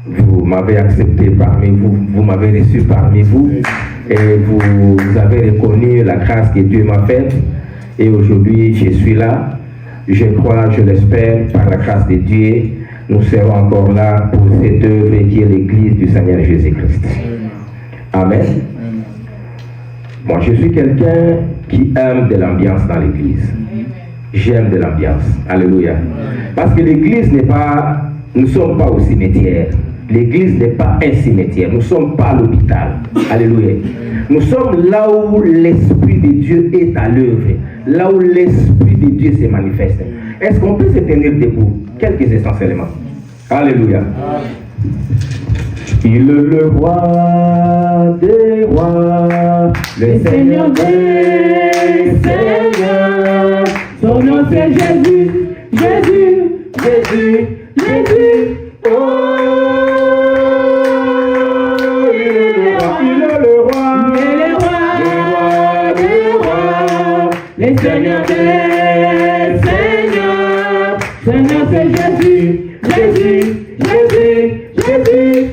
vous m'avez accepté parmi vous, vous m'avez reçu parmi vous, et vous avez reconnu la grâce que Dieu m'a faite. Et aujourd'hui, je suis là. Je crois, je l'espère, par la grâce de Dieu, nous serons encore là pour cette œuvre qui est l'Église du Seigneur Jésus-Christ. Amen. Moi, je suis quelqu'un qui aime de l'ambiance dans l'Église. J'aime de l'ambiance. Alléluia. Parce que l'Église n'est pas... Nous ne sommes pas au cimetière. L'Église n'est pas un cimetière. Nous ne sommes pas à l'hôpital. Alléluia. Nous sommes là où l'Esprit de Dieu est à l'œuvre. Là où l'Esprit de Dieu se manifeste. Est-ce qu'on peut se tenir debout quelques instants seulement? Alléluia. Il est le roi des rois, le Seigneur des seigneurs. Son nom c'est Jésus, Jésus, Jésus, Jésus. Oh, il est le roi, il est le roi des rois, le Seigneur des seigneurs. Son nom c'est Jésus, Jésus, Jésus, Jésus.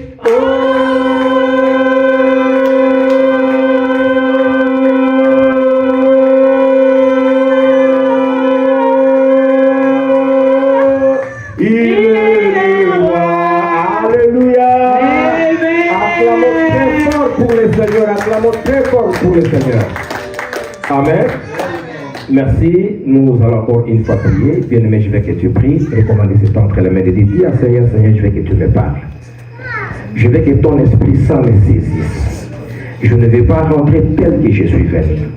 Pour le Seigneur. Amen. Merci. Nous allons encore une fois prier. Bien-aimé, je veux que tu pries. Recommander ce temps entre les mains de Dieu. Dis à Seigneur, Seigneur, je veux que tu me parles. Je veux que ton Esprit Saint me saisisse. Je ne vais pas rentrer tel que je suis venu.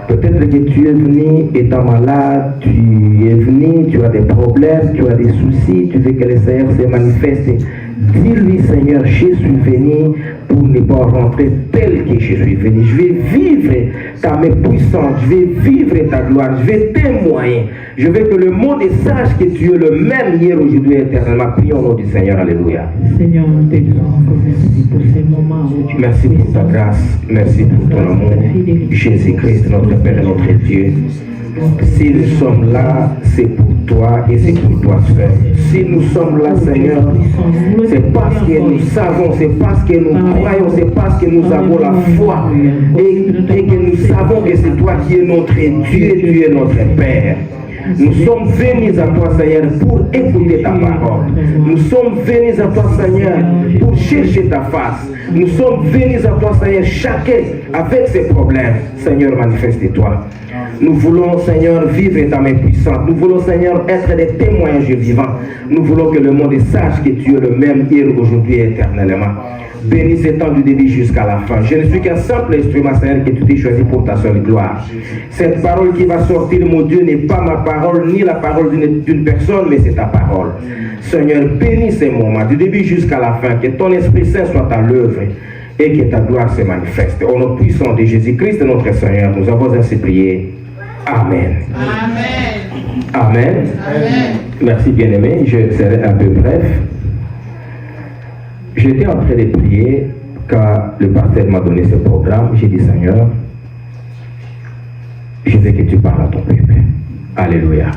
Peut-être que tu es venu étant malade, tu es venu, tu as des problèmes, tu as des soucis, tu veux que le Seigneur se manifeste. Dis-lui, Seigneur, je suis venu pour ne pas rentrer tel que je suis venu. Je vais vivre ta main puissante, je vais vivre ta gloire, je vais témoigner. Je veux que le monde sache que tu es le même hier, aujourd'hui et éternellement. Prions au nom du Seigneur. Alléluia. Seigneur, on te dit encore merci pour ces moments où tu merci pour ta grâce, merci pour ton amour. Jésus-Christ, notre Père et notre Dieu. Si nous sommes là, c'est pour toi et c'est pour toi seul. Si nous sommes là, Seigneur, c'est parce que nous savons, c'est parce que nous croyons, c'est parce que nous avons la foi et que nous savons que c'est toi qui es notre Dieu, tu es notre Père. Nous sommes venus à toi, Seigneur, pour écouter ta parole. Nous sommes venus à toi, Seigneur, pour chercher ta face. Nous sommes venus à toi, Seigneur, chacun avec ses problèmes. Seigneur, manifeste-toi. Nous voulons, Seigneur, vivre ta main puissante. Nous voulons, Seigneur, être des témoignages vivants. Nous voulons que le monde sache que tu es le même hier, aujourd'hui et éternellement. Bénis ce temps du début jusqu'à la fin. Je ne suis qu'un simple instrument, Seigneur, que tu t'es choisi pour ta seule gloire. Cette parole qui va sortir, mon Dieu, n'est pas ma parole, ni la parole d'une personne, mais c'est ta parole. Seigneur, bénis ces moments, du début jusqu'à la fin, que ton Esprit Saint soit à l'œuvre et que ta gloire se manifeste. Au nom puissant de Jésus-Christ, notre Seigneur, nous avons ainsi prié. Amen. Amen. Amen. Amen. Merci, bien-aimé. Je serai un peu bref. J'étais en train de prier quand le pasteur m'a donné ce programme. J'ai dit, Seigneur, je veux que tu parles à ton peuple. Alléluia.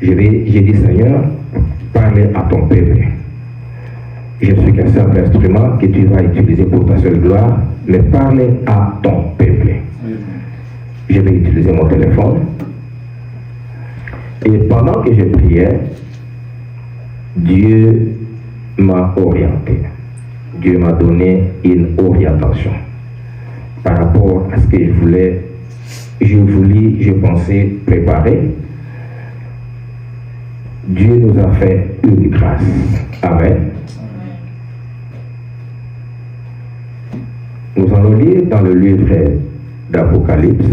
J'ai dit, Seigneur, parle à ton peuple. Je suis qu'un simple instrument que tu vas utiliser pour ta seule gloire, mais parle à ton peuple. Je vais utiliser mon téléphone. Et pendant que je priais, Dieu m'a orienté. Dieu m'a donné une orientation par rapport à ce que je pensais préparer. Dieu nous a fait une grâce. Amen. Nous allons lire dans le livre d'Apocalypse.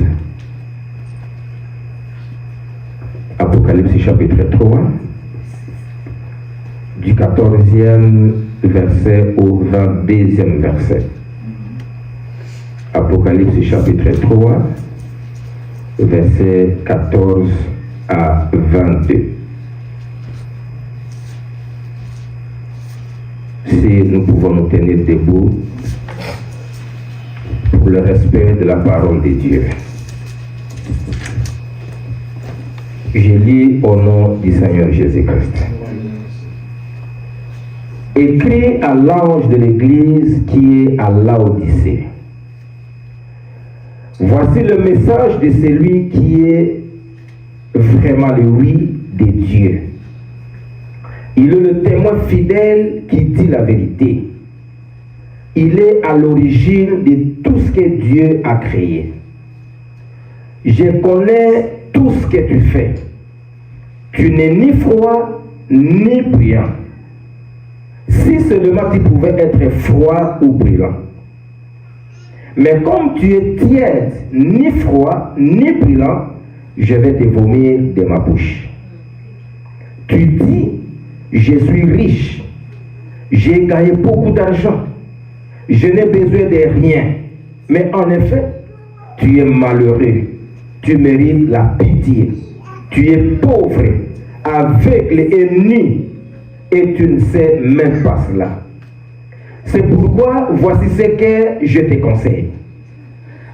Apocalypse chapitre 3, du 14e verset au 22e verset. Apocalypse chapitre 3, verset 14 à 22. Si nous pouvons nous tenir debout pour le respect de la parole de Dieu. Je lis au nom du Seigneur Jésus-Christ. Écrit à l'ange de l'église qui est à Laodicée. Voici le message de celui qui est vraiment le oui de Dieu. Il est le témoin fidèle qui dit la vérité. Il est à l'origine de tout ce que Dieu a créé. Je connais tout ce que tu fais. Tu n'es ni froid ni brillant. Si seulement tu pouvais être froid ou brillant. Mais comme tu es tiède, ni froid ni brillant, je vais te vomir de ma bouche. Tu dis, je suis riche, j'ai gagné beaucoup d'argent, je n'ai besoin de rien. Mais en effet, tu es malheureux, tu mérites la pitié, tu es pauvre, aveugle et nu, et tu ne sais même pas cela. C'est pourquoi voici ce que je te conseille.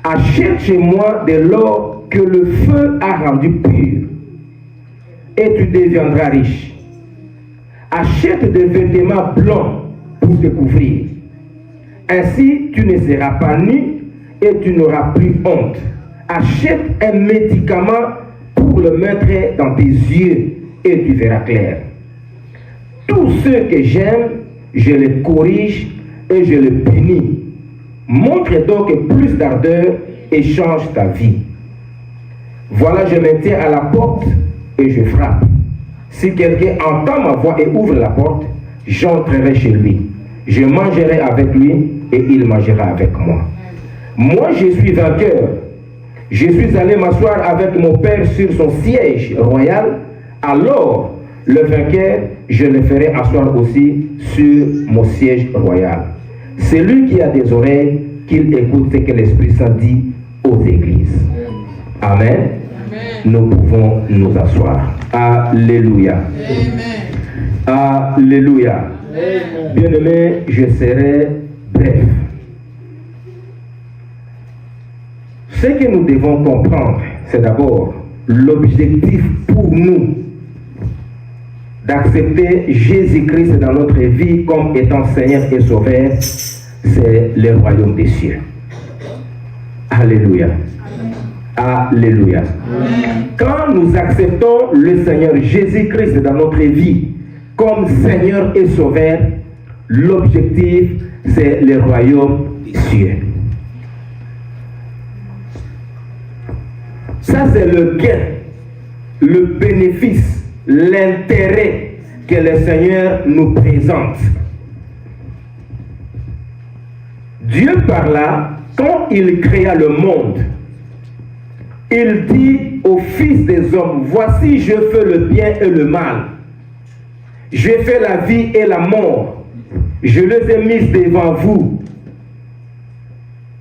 Achète chez moi de l'or que le feu a rendu pur, et tu deviendras riche. Achète des vêtements blancs pour te couvrir. Ainsi, tu ne seras pas nu et tu n'auras plus honte. Achète un médicament pour le mettre dans tes yeux et tu verras clair. Tous ceux que j'aime, je les corrige et je les punis. Montre donc plus d'ardeur et change ta vie. Voilà, je me tiens à la porte et je frappe. Si quelqu'un entend ma voix et ouvre la porte, j'entrerai chez lui. Je mangerai avec lui et il mangera avec moi. Moi, je suis vainqueur. Je suis allé m'asseoir avec mon Père sur son siège royal. Alors, le vainqueur, je le ferai asseoir aussi sur mon siège royal. Celui qui a des oreilles, qu'il écoute ce que l'Esprit Saint dit aux églises. Amen. Amen. Nous pouvons nous asseoir. Alléluia. Amen. Alléluia. Bien-aimés, je serai bref. Ce que nous devons comprendre, c'est d'abord l'objectif pour nous d'accepter Jésus-Christ dans notre vie comme étant Seigneur et Sauveur, c'est le royaume des cieux. Alléluia. Alléluia. Quand nous acceptons le Seigneur Jésus-Christ dans notre vie comme Seigneur et Sauveur, l'objectif, c'est le royaume des cieux. Ça, c'est le gain, le bénéfice, l'intérêt que le Seigneur nous présente. Dieu parla, quand il créa le monde, il dit aux fils des hommes, voici je fais le bien et le mal. Je fais la vie et la mort. Je les ai mises devant vous.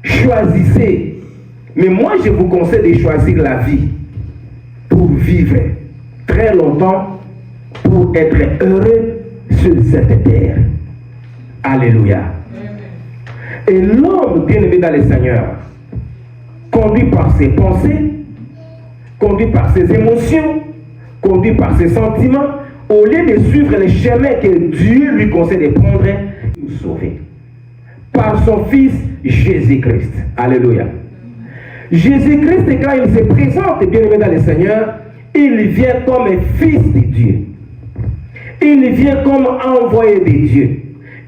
Choisissez. Mais moi, je vous conseille de choisir la vie pour vivre très longtemps, pour être heureux sur cette terre. Alléluia. Et l'homme bien-aimé dans le Seigneur, conduit par ses pensées, conduit par ses émotions, conduit par ses sentiments, au lieu de suivre le chemin que Dieu lui conseille de prendre, nous sauver. Par son Fils Jésus-Christ. Alléluia. Jésus-Christ, quand il se présente bien-aimé dans le Seigneur, il vient comme un fils de Dieu. Il vient comme envoyé de Dieu.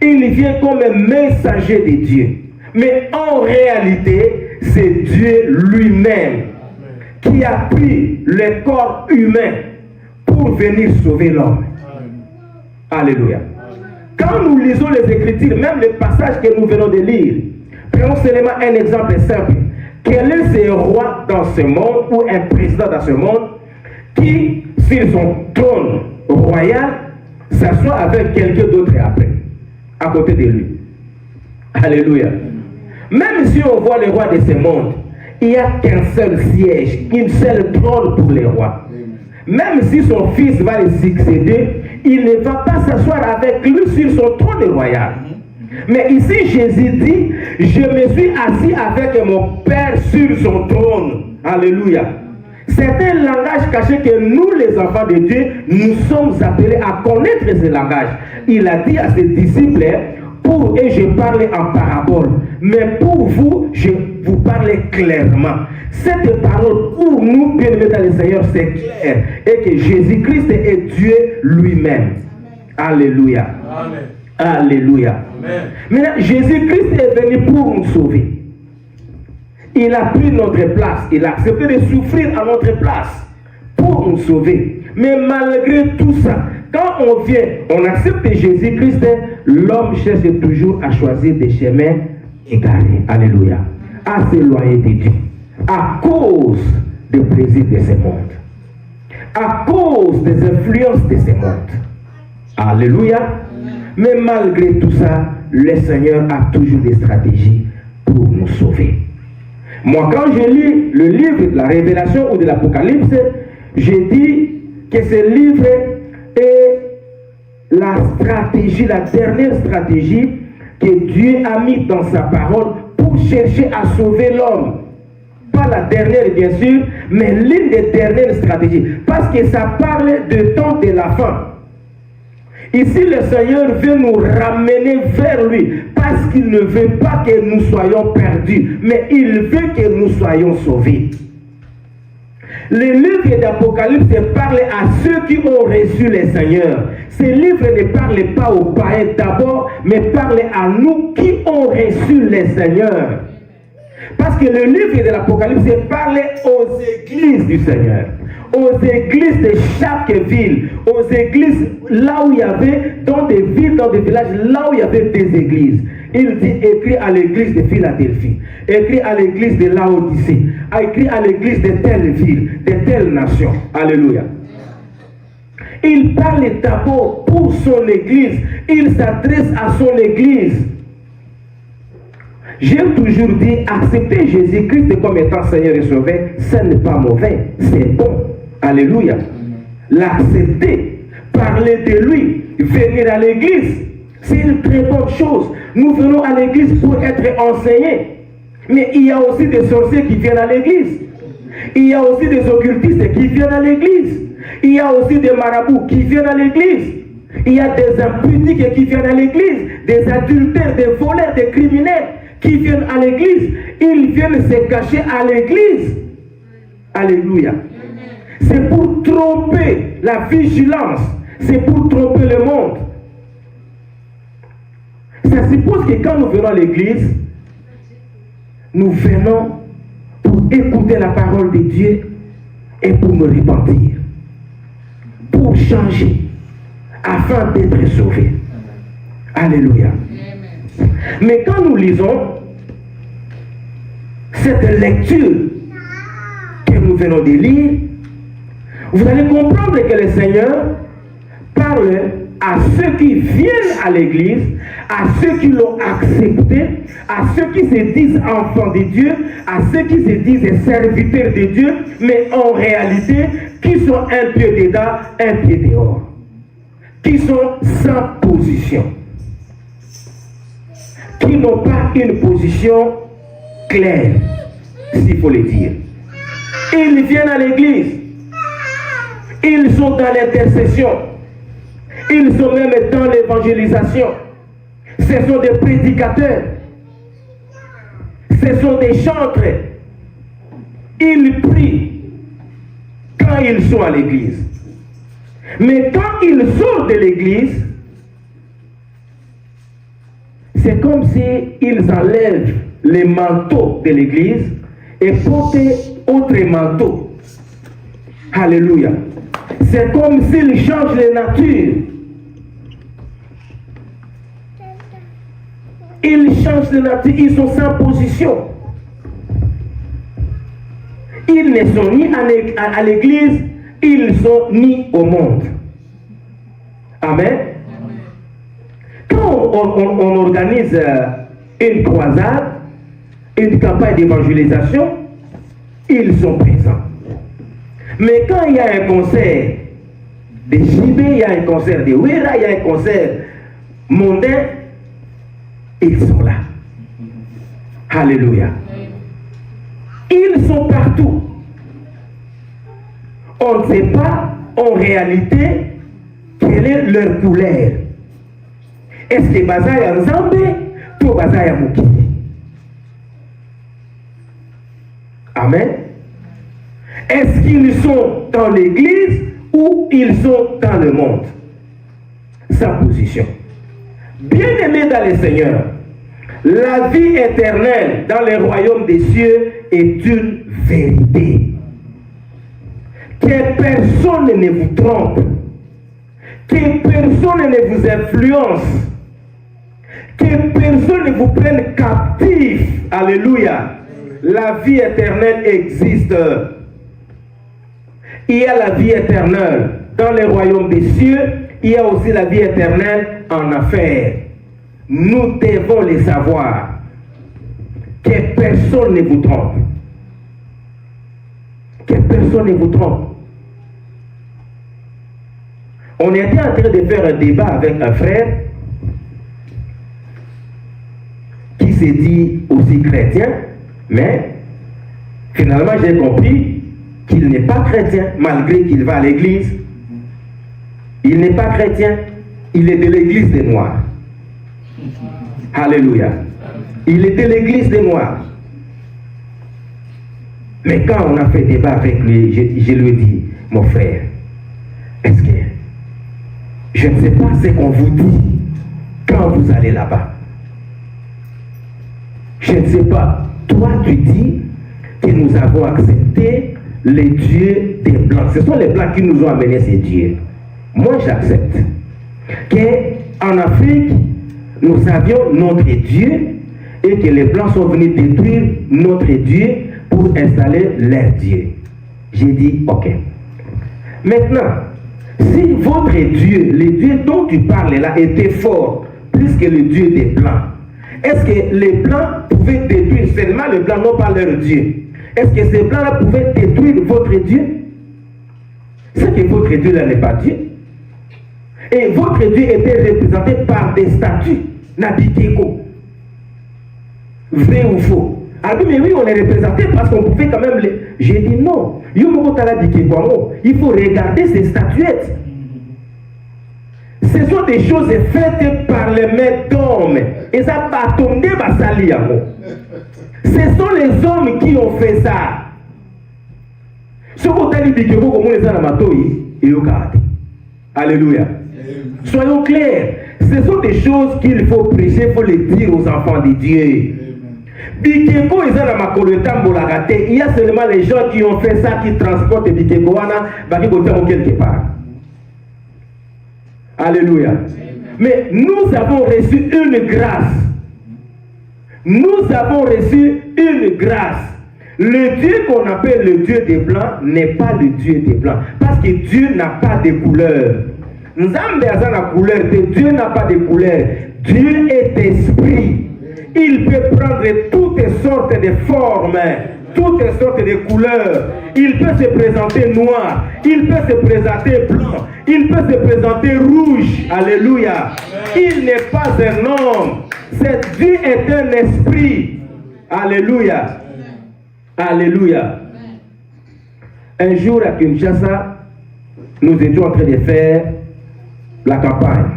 Il vient comme un messager de Dieu. Mais en réalité, c'est Dieu lui-même qui a pris le corps humain pour venir sauver l'homme. Alléluia. Quand nous lisons les Écritures, même les passages que nous venons de lire, prenons seulement un exemple simple. Quel est ce roi dans ce monde ou un président dans ce monde qui, sur son trône royal, s'assoit avec quelqu'un d'autre après, à côté de lui? Alléluia. Même si on voit le roi de ce monde, il n'y a qu'un seul siège, une seule trône pour les rois. Même si son fils va le succéder, il ne va pas s'asseoir avec lui sur son trône royal. Mais ici, Jésus dit, je me suis assis avec mon Père sur son trône. Alléluia. C'est un langage caché que nous, les enfants de Dieu, nous sommes appelés à connaître ce langage. Il a dit à ses disciples, et je parle en parabole, mais pour vous, je vous parle clairement. Cette parole pour nous, bien-aimés dans le Seigneur, c'est clair. Et que Jésus-Christ est Dieu lui-même. Alléluia. Amen. Alléluia. Amen. Maintenant, Jésus-Christ est venu pour nous sauver. Il a pris notre place. Il a accepté de souffrir à notre place pour nous sauver. Mais malgré tout ça, quand on vient, on accepte Jésus-Christ, l'homme cherche toujours à choisir des chemins égarés. Alléluia. À s'éloigner de Dieu. À cause des plaisirs de ce monde. À cause des influences de ce monde. Alléluia. Mais malgré tout ça, le Seigneur a toujours des stratégies pour nous sauver. Moi, quand je lis le livre de la Révélation ou de l'Apocalypse, je dis que ce livre est la stratégie, la dernière stratégie que Dieu a mis dans sa parole pour chercher à sauver l'homme. Pas la dernière, bien sûr, mais l'une des dernières stratégies. Parce que ça parle de temps de la fin. Ici, le Seigneur veut nous ramener vers lui parce qu'il ne veut pas que nous soyons perdus, mais il veut que nous soyons sauvés. Le livre d'Apocalypse parle à ceux qui ont reçu le Seigneur. Ce livre ne parle pas aux païens d'abord, mais parle à nous qui ont reçu le Seigneur. Parce que le livre de l'Apocalypse parle aux églises du Seigneur. Aux églises de chaque ville, aux églises là où il y avait, dans des villes, dans des villages, là où il y avait des églises. Il dit, écrit à l'église de Philadelphie, écrit à l'église de Laodicée, écrit à l'église de telle ville, de telle nation. Alléluia. Il parle d'abord pour son église, il s'adresse à son église. J'ai toujours dit, accepter Jésus-Christ comme étant Seigneur et Sauveur, ce n'est pas mauvais, c'est bon. Alléluia. L'accepter, parler de lui, venir à l'église, c'est une très bonne chose. Nous venons à l'église pour être enseignés. Mais il y a aussi des sorciers qui viennent à l'église. Il y a aussi des occultistes qui viennent à l'église. Il y a aussi des marabouts qui viennent à l'église. Il y a des impudiques qui viennent à l'église, des adultères, des voleurs, des criminels qui viennent à l'église. Ils viennent se cacher à l'église. Alléluia. C'est pour tromper la vigilance. C'est pour tromper le monde. Ça suppose que quand nous venons à l'église, nous venons pour écouter la parole de Dieu et pour nous repentir. Pour changer. Afin d'être sauvés. Alléluia. Mais quand nous lisons cette lecture que nous venons de lire, vous allez comprendre que le Seigneur parle à ceux qui viennent à l'église, à ceux qui l'ont accepté, à ceux qui se disent enfants de Dieu, à ceux qui se disent serviteurs de Dieu, mais en réalité, qui sont un pied dedans, un pied dehors. Qui sont sans position. Qui n'ont pas une position claire, s'il faut le dire. Ils viennent à l'église. Ils sont dans l'intercession. Ils sont même dans l'évangélisation. Ce sont des prédicateurs. Ce sont des chantres. Ils prient quand ils sont à l'église. Mais quand ils sortent de l'église, c'est comme s'ils enlèvent les manteaux de l'église et portent autre manteau. Alléluia. C'est comme s'ils changent de nature. Ils changent de nature, ils sont sans position. Ils ne sont ni à l'église, ils sont ni au monde. Amen. Quand on organise une croisade, une campagne d'évangélisation, ils sont présents. Mais quand il y a un concert de JB, il y a un concert de Wera, il y a un concert mondain, ils sont là. Alléluia. Ils sont partout. on ne sait pas en réalité quelle est leur couleur. Est-ce que Bazaya Nzambe ou Bazaya Muki? Amen. Est-ce qu'ils sont dans l'église ou ils sont dans le monde? Sa position. Bien-aimés dans le Seigneur, la vie éternelle dans le royaume des cieux est une vérité. Que personne ne vous trompe, que personne ne vous influence, que personne ne vous prenne captif. Alléluia. La vie éternelle existe. Il y a la vie éternelle dans le royaume des cieux, il y a aussi la vie éternelle en affaires. Nous devons les savoir. Que personne ne vous trompe. Que personne ne vous trompe. On était en train de faire un débat avec un frère qui s'est dit aussi chrétien, mais finalement j'ai compris qu'il n'est pas chrétien, malgré qu'il va à l'église. Il n'est pas chrétien, il est de l'église des Noirs. Alléluia. Il est de l'église des Noirs. Mais quand on a fait débat avec lui, je lui ai dit, mon frère, est-ce que je ne sais pas ce qu'on vous dit quand vous allez là-bas? Je ne sais pas. Toi, tu dis que nous avons accepté les dieux des Blancs. Ce sont les Blancs qui nous ont amené ces dieux. Moi, j'accepte qu'en Afrique, nous avions notre Dieu et que les Blancs sont venus détruire notre Dieu pour installer leur Dieu. J'ai dit, ok. Maintenant, si votre Dieu, le Dieu dont tu parles là, était fort, plus que le Dieu des Blancs, est-ce que les Blancs pouvaient détruire seulement les Blancs, non pas leur Dieu? Est-ce que ces Blancs-là pouvaient détruire votre Dieu? C'est que votre Dieu là n'est pas Dieu. Et votre Dieu était représenté par des statues, Nabikeko. Vrai ou faux? Ah mais oui, on est représenté parce qu'on pouvait quand même les... J'ai dit non. Il faut regarder ces statuettes. Ce sont des choses faites par les mains d'hommes. Et ça va tomber, ce sont les hommes qui ont fait ça. Alléluia. Soyons clairs. Ce sont des choses qu'il faut prêcher, il faut les dire aux enfants de Dieu. Il y a seulement les gens qui ont fait ça, qui transportent Bikeko quelque part. Alléluia. Mais nous avons reçu une grâce. Nous avons reçu une grâce. Le Dieu qu'on appelle le Dieu des Blancs n'est pas le Dieu des Blancs. Parce que Dieu n'a pas de couleur. Nzambe a la couleur, Dieu n'a pas de couleur. Dieu est esprit. Il peut prendre toutes sortes de formes, toutes sortes de couleurs. Il peut se présenter noir, il peut se présenter blanc, il peut se présenter rouge. Alléluia. Il n'est pas un homme. Cet Dieu est un esprit. Alléluia. Alléluia. Un jour à Kinshasa, nous étions en train de faire la campagne.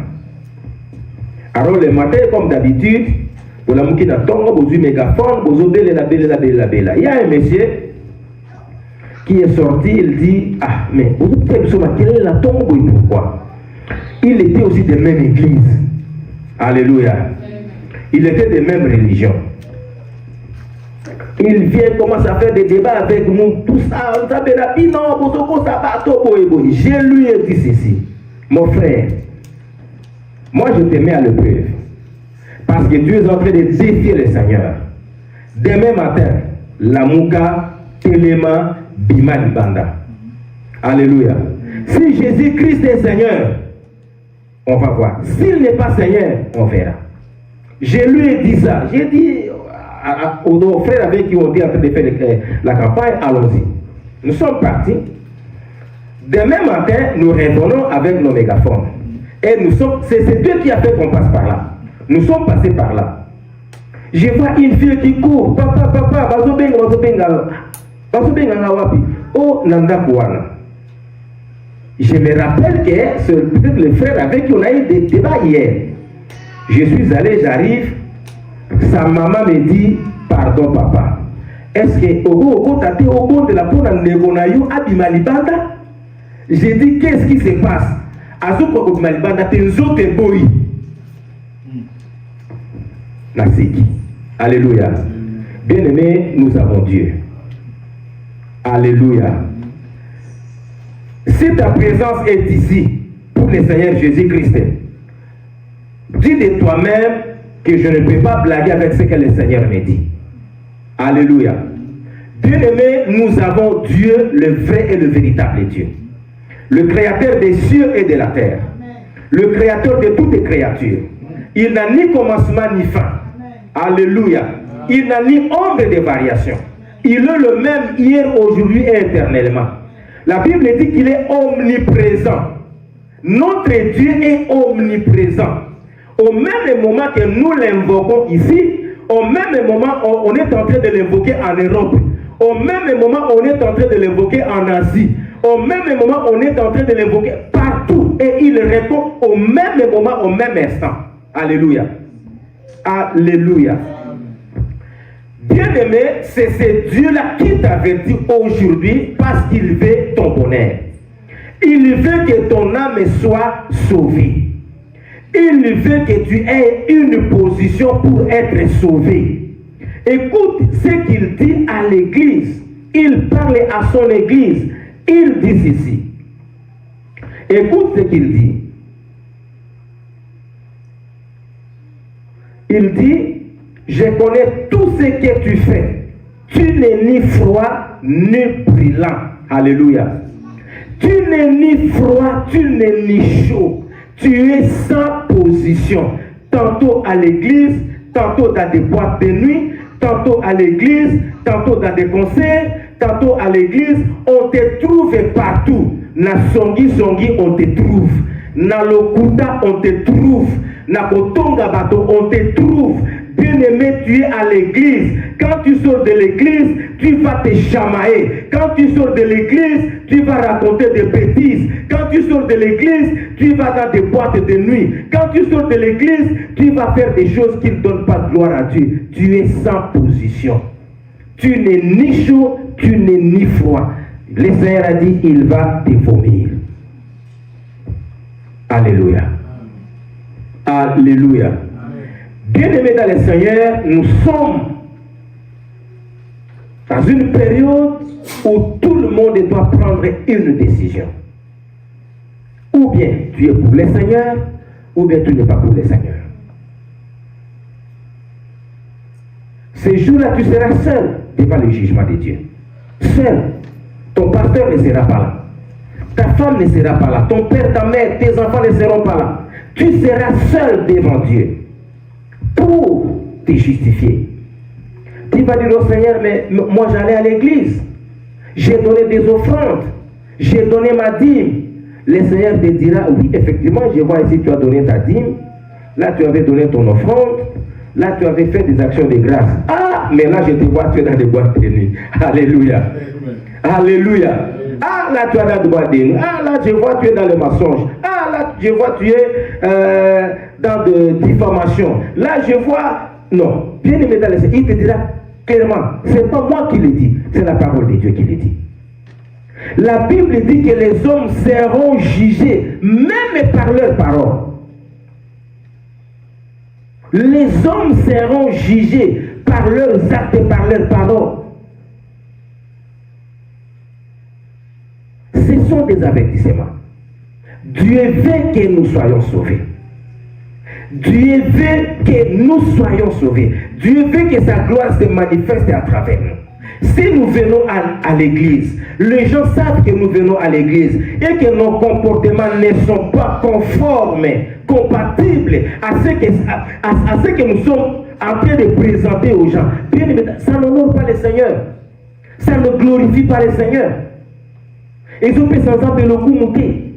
Alors le matin, comme d'habitude, il y a un monsieur qui est sorti, il dit, ah, mais quelle est la tombe et pourquoi? Il était aussi des mêmes églises. Alléluia. Il était des mêmes religions. Il vient, commence à faire des débats avec nous, tout ça, je lui ai dit ceci, mon frère, moi je te mets à l'épreuve. Parce que Dieu est en train de défier le Seigneur. Demain matin, la Mouka, Téléma, Bima, Banda. Alléluia. Si Jésus-Christ est Seigneur, on va voir. S'il n'est pas Seigneur, on verra. Je lui ai dit ça. J'ai dit aux frères avec qui on dit en train de faire la campagne, allons-y. Nous sommes partis. Demain matin, nous revenons avec nos mégaphones. Et nous sommes. C'est Dieu qui a fait qu'on passe par là. Nous sommes passés par là. Je vois une fille qui court. Papa, bazobenga wapi. Oh, nanda kouana. Je me rappelle que c'est peut-être le frère avec qui on a eu des débats hier. Je suis allé, j'arrive, sa maman me dit, pardon papa, est-ce que Ogo tate Ogo de la pona negonayo abimalibanda? J'ai dit, qu'est-ce qui se passe? Azoko abimalibanda tenzo te boy. Nasiki. Alléluia. Bien-aimés, nous avons Dieu. Alléluia. Si ta présence est ici pour le Seigneur Jésus-Christ, dis de toi-même que je ne peux pas blaguer avec ce que le Seigneur me dit. Alléluia. Bien-aimés, nous avons Dieu, le vrai et le véritable Dieu. Le créateur des cieux et de la terre. Le créateur de toutes les créatures. Il n'a ni commencement ni fin. Alléluia. Il n'a ni ombre de variation. Il est le même hier, aujourd'hui et éternellement. La Bible dit qu'il est omniprésent. Notre Dieu est omniprésent. Au même moment que nous l'invoquons ici, au même moment on est en train de l'invoquer en Europe. Au même moment on est en train de l'invoquer en Asie. Au même moment on est en train de l'invoquer partout. Et il répond au même moment, au même instant. Alléluia. Alléluia. Bien-aimé, c'est ce Dieu-là qui t'avertit aujourd'hui parce qu'il veut ton bonheur. Il veut que ton âme soit sauvée. Il veut que tu aies une position pour être sauvé. Écoute ce qu'il dit à l'église. Il parle à son église. Il dit ceci. Écoute ce qu'il dit. Il dit, je connais tout ce que tu fais. Tu n'es ni froid ni brûlant. Alléluia. Tu n'es ni froid, tu n'es ni chaud. Tu es sans position. Tantôt à l'église, tantôt dans des boîtes de nuit, tantôt à l'église, tantôt dans des concerts, tantôt à l'église. On te trouve partout. Na songi songi, on te trouve. Na lokuta, on te trouve. Na kotonga bato, on te trouve. Bien-aimé, tu es à l'église. Quand tu sors de l'église, tu vas te chamailler. Quand tu sors de l'église, tu vas raconter des bêtises. Quand tu sors de l'église, tu vas dans des boîtes de nuit. Quand tu sors de l'église, tu vas faire des choses qui ne donnent pas de gloire à Dieu. Tu es sans position. Tu n'es ni chaud, tu n'es ni froid. Le Seigneur a dit, il va te vomir. Alléluia. Alléluia. Bien-aimés dans le Seigneur, nous sommes dans une période où tout le monde doit prendre une décision. Ou bien tu es pour le Seigneur, ou bien tu n'es pas pour le Seigneur. Ces jours-là, tu seras seul devant le jugement de Dieu. Seul. Ton pasteur ne sera pas là. Ta femme ne sera pas là. Ton père, ta mère, tes enfants ne seront pas là. Tu seras seul devant Dieu pour te justifier. Tu vas dire au Seigneur, mais moi j'allais à l'église. J'ai donné des offrandes. J'ai donné ma dîme. Le Seigneur te dira, oui, effectivement, je vois ici, tu as donné ta dîme. Là, tu avais donné ton offrande. Là, tu avais fait des actions de grâce. Ah, mais là, je te vois, tu es dans des boîtes de nuit. Alléluia. Alléluia. Ah, là, tu es dans des boîtes de nuit. Ah, là, je vois, tu es dans le mensonge. Ah, là, je vois, tu es dans de diffamation. Là, je vois... Non. Bien aimé dans le Seigneur, il te dira clairement, ce n'est pas moi qui le dis, c'est la parole de Dieu qui le dit. La Bible dit que les hommes seront jugés, même par leurs paroles. Les hommes seront jugés par leurs actes et par leurs paroles. Ce sont des avertissements. Dieu veut que nous soyons sauvés. Dieu veut que nous soyons sauvés. Dieu veut que sa gloire se manifeste à travers nous. Si nous venons à l'église, les gens savent que nous venons à l'église et que nos comportements ne sont pas conformes, compatibles à ce que nous sommes en train de présenter aux gens. Bien évidemment, ça n'honore pas le Seigneur. Ça ne glorifie pas le Seigneur. Ils ont fait sans exemple le coup monté.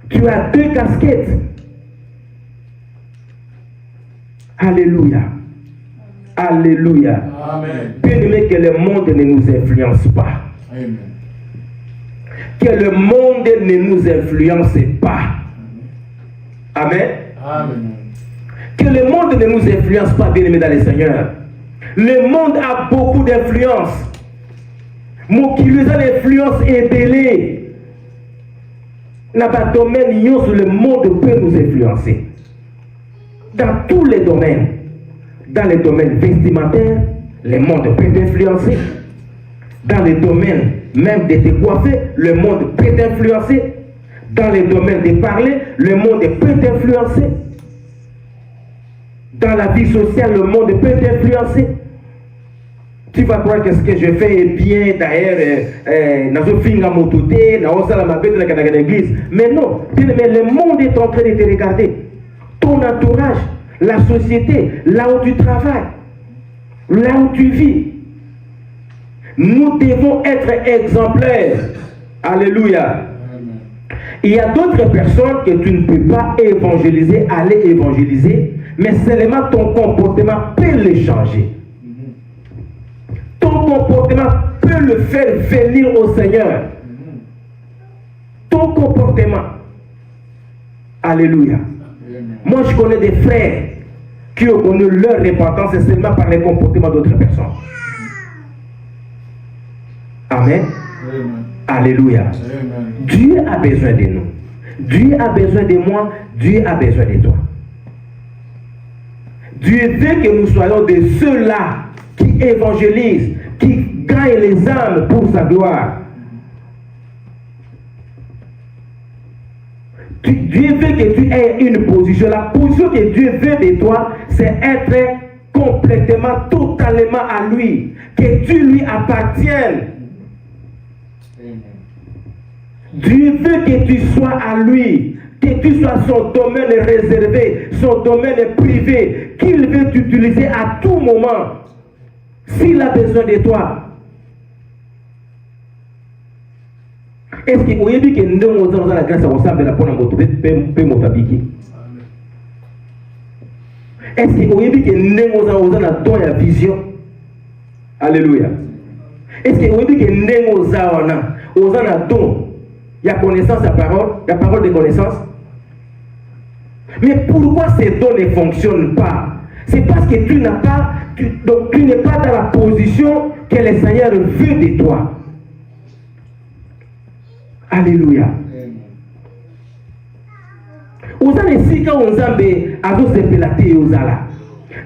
Tu as deux casquettes. Alléluia. Alléluia. Amen. Bien aimé, que le monde ne nous influence pas. Amen. Que le monde ne nous influence pas. Amen. Amen. Que le monde ne nous influence pas, bien-aimés dans le Seigneur. Le monde a beaucoup d'influence. Mon qui lui a l'influence est belé. N'a pas de domaine, le monde peut nous influencer. Dans tous les domaines. Dans les domaines vestimentaires, le monde peut t'influencer. Dans les domaines même de te coiffer, le monde peut t'influencer. Dans les domaines de parler, le monde peut t'influencer. Dans la vie sociale, le monde peut t'influencer. Tu vas croire que ce que je fais est bien, d'ailleurs, mais non, mais le monde est en train de te regarder. Ton entourage, la société, là où tu travailles, là où tu vis. Nous devons être exemplaires. Alléluia. Il y a d'autres personnes que tu ne peux pas évangéliser, aller évangéliser, mais seulement ton comportement peut les changer. Ton comportement peut le faire venir au Seigneur. Ton comportement. Alléluia. Moi, je connais des frères qui ont connu leur repentance seulement par les comportements d'autres personnes. Amen. Alléluia. Amen. Dieu a besoin de nous. Dieu a besoin de moi. Dieu a besoin de toi. Dieu veut que nous soyons de ceux-là qui évangélisent, qui gagnent les âmes pour sa gloire. Dieu veut que tu aies une position. La position que Dieu veut de toi, c'est être complètement, totalement à lui. Que tu lui appartiennes. Dieu veut que tu sois à lui, que tu sois son domaine réservé, son domaine privé, qu'il veut t'utiliser à tout moment, s'il a besoin de toi. Est-ce que vous avez dit que nous avons la grâce à vous de la est-ce que vous avez dit que nous avons la don et la vision? Alléluia. Est-ce que vous avez dit que nous avons la don? Il y a connaissance, il y a parole de connaissance. Mais pourquoi ces dons ne fonctionnent pas? C'est parce que tu n'as pas, donc tu n'es pas dans la position que le Seigneur veut de toi. Alléluia.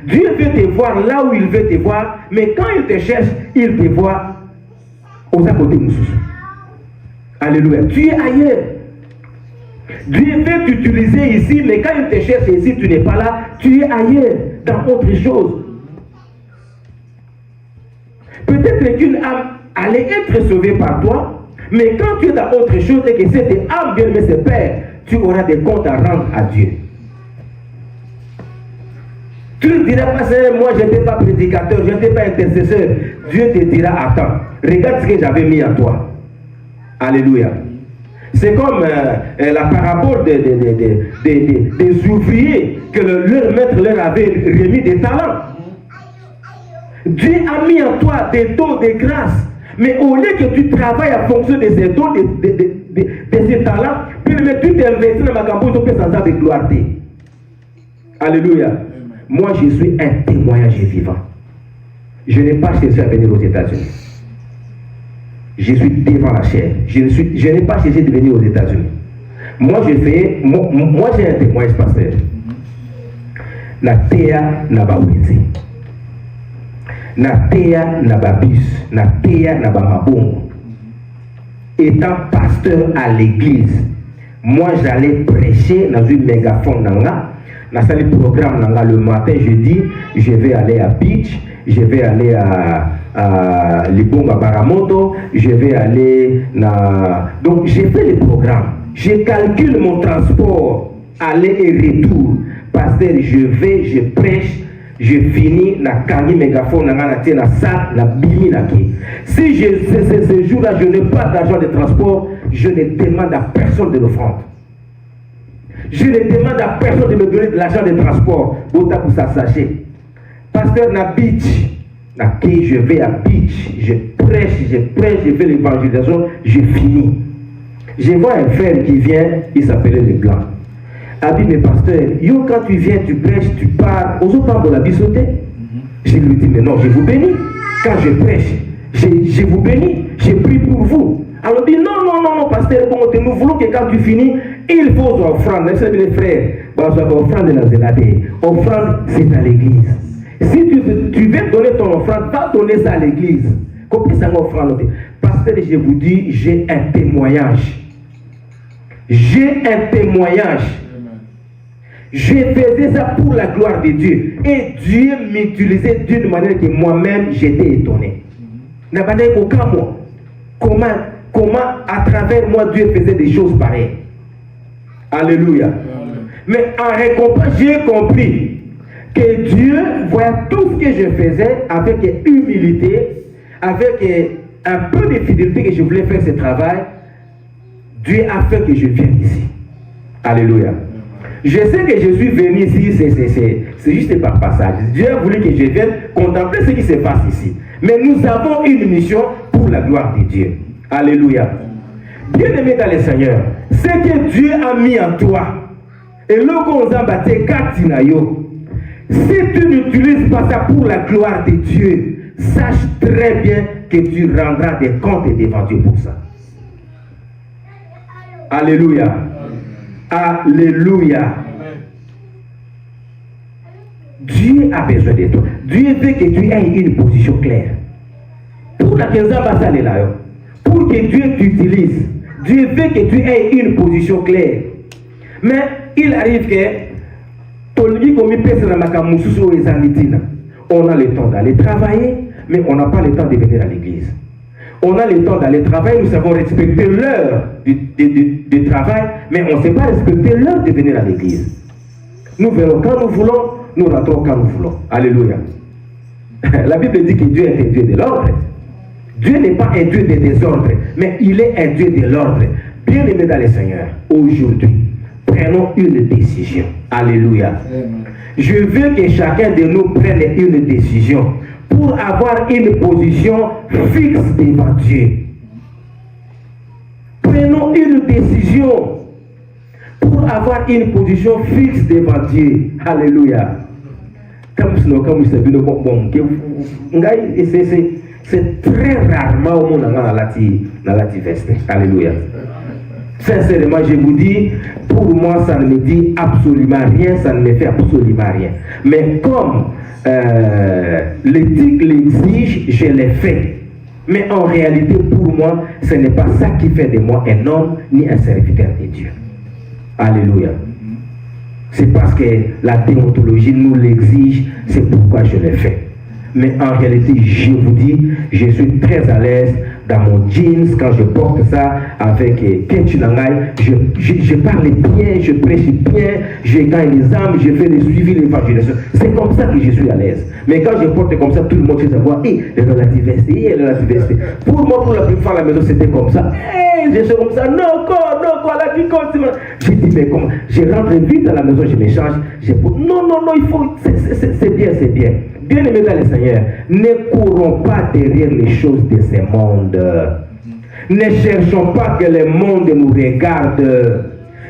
Dieu veut te voir là où il veut te voir, mais quand il te cherche, il te voit aux côtés de nous. Alléluia. Tu es ailleurs. Dieu veut t'utiliser ici, mais quand il te cherche ici, tu n'es pas là, tu es ailleurs, dans autre chose. Peut-être qu'une âme allait être sauvée par toi, mais quand tu es dans autre chose et que cette âme bien aimée se perd, tu auras des comptes à rendre à Dieu. Tu ne diras pas, Seigneur, moi je n'étais pas prédicateur, je n'étais pas intercesseur. Dieu te dira, attends, regarde ce que j'avais mis à toi. Alléluia. C'est comme la parabole des ouvriers que leur maître leur avait remis des talents. Dieu a mis en toi des dons de grâce. Mais au lieu que tu travailles en fonction de ces dons, de ces talents, puis tu t'investis dans ma campagne de gloire. Alléluia. Moi, je suis un témoignage vivant. Je n'ai pas cherché à venir aux États-Unis. Je suis devant la chair. Je n'ai pas cherché de venir aux États-Unis. Moi, j'ai un témoignage pasteur. La terre n'a pas oublié. La terre n'a pas bus. La terre n'a pas mabongo. Étant pasteur à l'église, moi j'allais prêcher dans une mégaphone nanga. Dans ce programme nanga le matin, je dis je vais aller à Beach, je vais aller à Libonga Baramoto, je vais aller donc j'ai fait le programme. Je calcule mon transport, aller et retour. Pasteur, je prêche, je finis na kangi mégaphone na tie na sac na bimi na ki. Si ce jour-là je n'ai pas d'argent de transport, je ne demande à personne de l'offrande. Je ne demande à personne de me donner de l'argent de transport. Pour ça, sachez. Pasteur na beach, je vais à beach, je prêche, je fais l'évangélisation, je finis. Je vois un frère qui vient, il s'appelait le Blanc. Abi, mais pasteur, yo, quand tu viens, tu prêches, tu parles, aux autres de la bisoté. Je lui dis, mais non, je vous bénis. Quand je prêche, je vous bénis, je prie pour vous. Alors il dit, non, pasteur, bon, nous voulons que quand tu finis, il faut offrande. Les frères, offrande de la zéladée. Offrande, c'est à l'église. Si tu veux donner ton offrande, va donner ça à l'église. Comment ça m'offrande? Pasteur, je vous dis, j'ai un témoignage. J'ai un témoignage. Je faisais ça pour la gloire de Dieu. Et Dieu m'utilisait d'une manière que moi-même, j'étais étonné. Comment à travers moi, Dieu faisait des choses pareilles. Alléluia. Mais en récompense, j'ai compris que Dieu voyait tout ce que je faisais avec humilité, avec un peu de fidélité que je voulais faire ce travail. Dieu a fait que je vienne ici. Alléluia. Je sais que je suis venu ici, c'est juste par passage. Dieu a voulu que je vienne contempler ce qui se passe ici. Mais nous avons une mission pour la gloire de Dieu. Alléluia. Bien-aimé dans le Seigneur, ce que Dieu a mis en toi, et le si tu n'utilises pas ça pour la gloire de Dieu, sache très bien que tu rendras des comptes devant Dieu pour ça. Alléluia. Alléluia. Dieu a besoin de toi. Dieu veut que tu aies une position claire. Pour la pour que Dieu t'utilise, Dieu veut que tu aies une position claire. Mais il arrive que on a le temps d'aller travailler, mais on n'a pas le temps de venir à l'église. On a le temps d'aller travailler, nous savons respecter l'heure de travail, mais on ne sait pas respecter l'heure de venir à l'église. Nous verrons quand nous voulons, nous rentrons quand nous voulons. Alléluia. La Bible dit que Dieu est un Dieu de l'ordre. Dieu n'est pas un Dieu de désordre, mais il est un Dieu de l'ordre. Bien-aimé dans le Seigneur, aujourd'hui, prenons une décision. Alléluia. Je veux que chacun de nous prenne une décision pour avoir une position fixe devant Dieu. Prenons une décision pour avoir une position fixe devant Dieu. Alléluia. C'est très rarement au monde dans la veste. Alléluia. Sincèrement, je vous dis, pour moi, ça ne me dit absolument rien, ça ne me fait absolument rien. Mais comme l'éthique l'exige, je l'ai fait. Mais en réalité, pour moi, ce n'est pas ça qui fait de moi un homme ni un serviteur de Dieu. Alléluia. C'est parce que la déontologie nous l'exige, c'est pourquoi je l'ai fait. Mais en réalité, je vous dis, je suis très à l'aise dans mon jeans quand je porte ça avec Kenchulangai. Je parle bien, je prêche bien, je gagne les âmes, je fais des suivis, l'évangélisation. C'est comme ça que je suis à l'aise. Mais quand je porte comme ça, tout le monde sait savoir, le relativité, le relativité. Pour moi, pour la première fois à la maison, c'était comme ça. Je suis comme ça, non, la vie continue. J'ai dit, mais comment? Je rentre vite à la maison, je me change. Non, il faut, c'est bien, c'est bien. Bien-aimés dans le Seigneur, ne courons pas derrière les choses de ce monde. Ne cherchons pas que le monde nous regarde.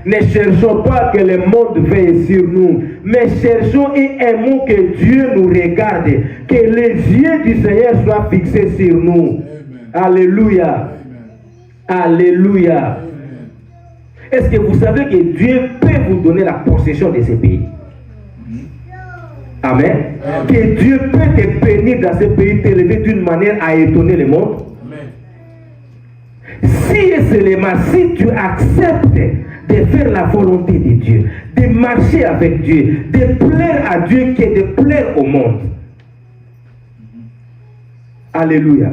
Ne cherchons pas que le monde veille sur nous. Mais cherchons et aimons que Dieu nous regarde. Que les yeux du Seigneur soient fixés sur nous. Amen. Alléluia. Amen. Alléluia. Est-ce que vous savez que Dieu peut vous donner la possession de ces pays? Amen. Amen. Que Dieu peut te bénir dans ce pays, t'élever d'une manière à étonner le monde. Amen. Si et seulement si tu acceptes de faire la volonté de Dieu, de marcher avec Dieu, de plaire à Dieu que de plaire au monde. Alléluia.